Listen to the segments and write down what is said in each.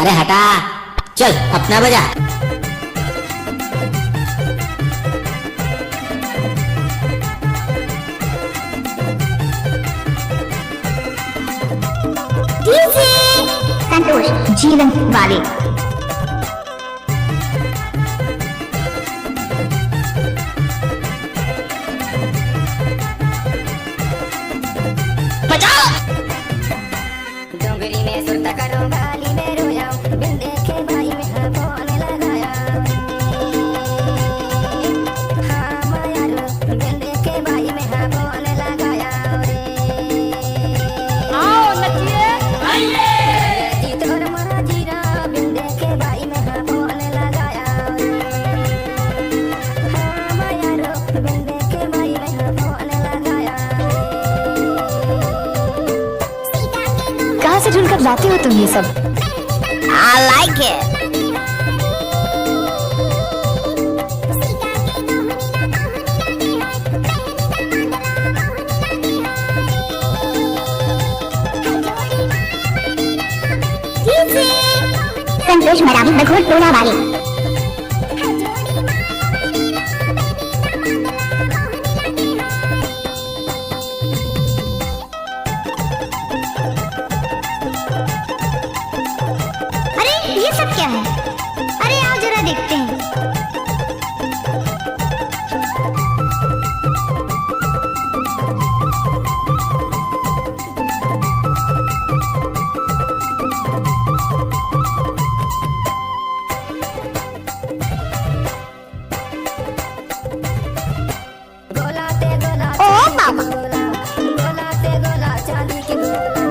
अरे हटा, चल अपना बजा। डीजे संतोष जीवन वाले। डोंगरी में सुरता करो गाली में रो जाऊं बिन देखे भाई में हाथों ने लगाया हाँ माया रो बिन देखे भाई में हाथों ने लगाया आओ नचिए जीत और मरा जीरा बिन देखे भाई में हाथों ने लगाया हाँ माया रो बिन देखे भाई में हाथों ने लगाया। कहाँ से ढूंढकर लाते हो तुम ये सब? I like it. संतोष मराठी बघोट टोला वाले। ये सब क्या है? अरे आओ जरा देखते हैं। गोलाते गोला ओ बाबा, गोलाते गोला चांदी के गोला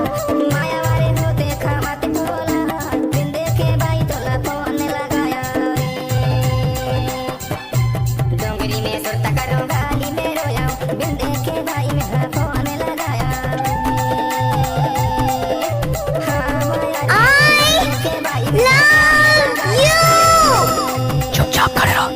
माया वाले होते खामाते गोला बिन देखे भाई तोला फोन लगाया डोंगरी में सुरता करो गाली में रो जाऊं बिन देखे भाई में फोन लगाया हाँ माया देखे भाई love you। चुपचाप खड़े रहो।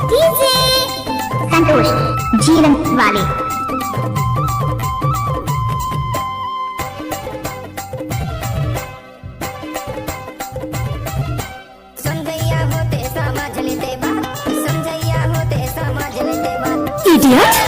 डीजे संतोष जीवन वाले। समझैया होते समझ लेते बात समझैया होते समझ लेते बात इडियट।